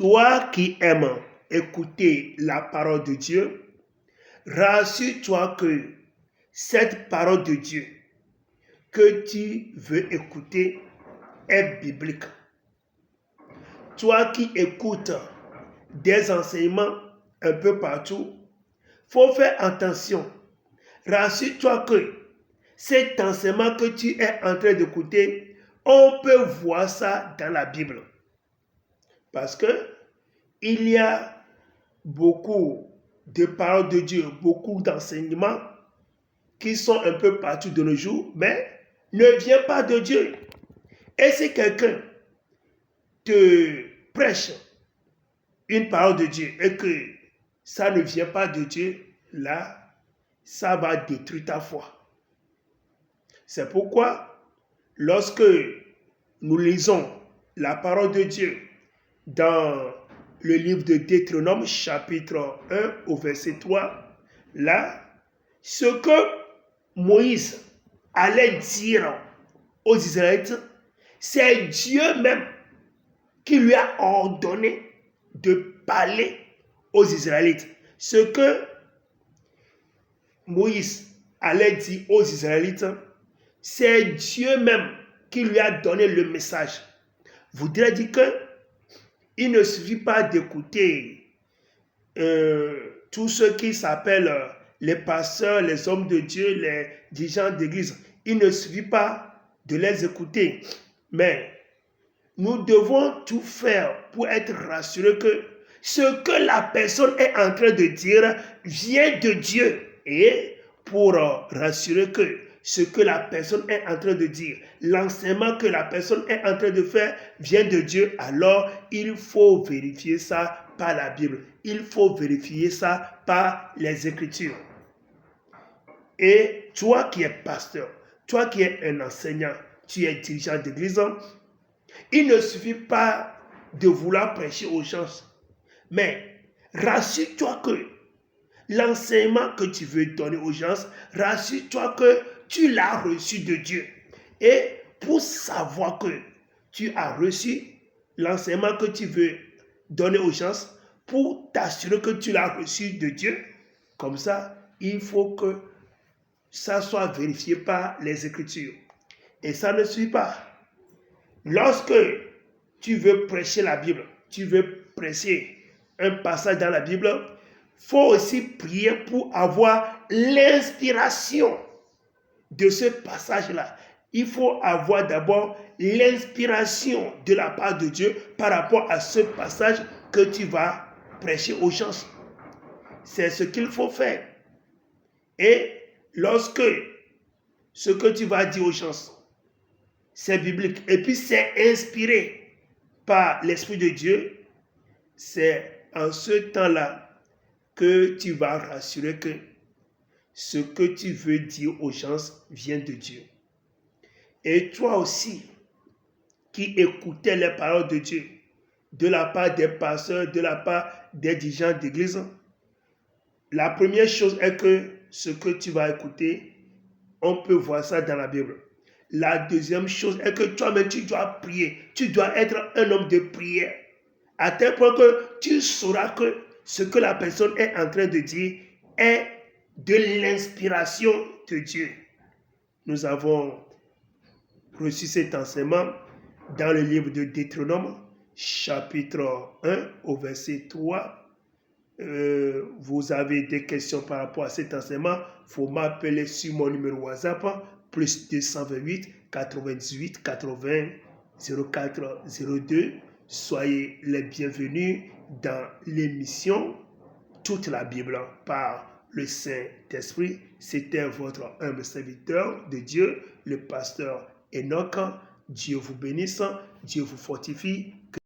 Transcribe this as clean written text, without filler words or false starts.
Toi qui aimes écouter la parole de Dieu, rassure-toi que cette parole de Dieu que tu veux écouter est biblique. Toi qui écoutes des enseignements un peu partout, il faut faire attention. Rassure-toi que cet enseignement que tu es en train d'écouter, on peut voir ça dans la Bible. Parce que il y a beaucoup de paroles de Dieu, beaucoup d'enseignements qui sont un peu partout de nos jours, mais ne viennent pas de Dieu. Et si quelqu'un te prêche une parole de Dieu et que ça ne vient pas de Dieu, là, ça va détruire ta foi. C'est pourquoi, lorsque nous lisons la parole de Dieu dans le livre de Deutéronome, chapitre 1 au verset 3, là, ce que Moïse allait dire aux Israélites, c'est Dieu même qui lui a ordonné de parler aux Israélites. Ce que Moïse allait dire aux Israélites, c'est Dieu même qui lui a donné le message. Voudrait dire que il ne suffit pas d'écouter tous ceux qui s'appellent les pasteurs, les hommes de Dieu, les dirigeants d'église. Il ne suffit pas de les écouter. Mais nous devons tout faire pour être rassurés que ce que la personne est en train de dire vient de Dieu. Et pour rassurer que ce que la personne est en train de dire, l'enseignement que la personne est en train de faire vient de Dieu, alors il faut vérifier ça par la Bible. Il faut vérifier ça par les Écritures. Et toi qui es pasteur, toi qui es un enseignant, tu es dirigeant d'église, il ne suffit pas de vouloir prêcher aux gens, mais rassure-toi que l'enseignement que tu veux donner aux gens, rassure-toi que tu l'as reçu de Dieu. Et pour savoir que tu as reçu l'enseignement que tu veux donner aux gens, pour t'assurer que tu l'as reçu de Dieu, comme ça, il faut que ça soit vérifié par les Écritures. Et ça ne suit pas. Lorsque tu veux prêcher la Bible, tu veux prêcher un passage dans la Bible, il faut aussi prier pour avoir l'inspiration de ce passage-là. Il faut avoir d'abord l'inspiration de la part de Dieu par rapport à ce passage que tu vas prêcher aux gens. C'est ce qu'il faut faire. Et lorsque ce que tu vas dire aux gens, c'est biblique, et puis c'est inspiré par l'Esprit de Dieu, c'est en ce temps-là que tu vas rassurer que ce que tu veux dire aux gens vient de Dieu. Et toi aussi, qui écoutais les paroles de Dieu, de la part des pasteurs, de la part des dirigeants d'église, la première chose est que ce que tu vas écouter, on peut voir ça dans la Bible. La deuxième chose est que toi-même, tu dois prier. Tu dois être un homme de prière. À tel point que tu sauras que ce que la personne est en train de dire est de l'inspiration de Dieu. Nous avons reçu cet enseignement dans le livre de Deutéronome, chapitre 1, au verset 3. Vous avez des questions par rapport à cet enseignement, il faut m'appeler sur mon numéro WhatsApp, plus 228 98 80 04 02. Soyez les bienvenus dans l'émission Toute la Bible par le Saint-Esprit. C'était votre humble serviteur de Dieu, le pasteur Enoch. Dieu vous bénisse, Dieu vous fortifie.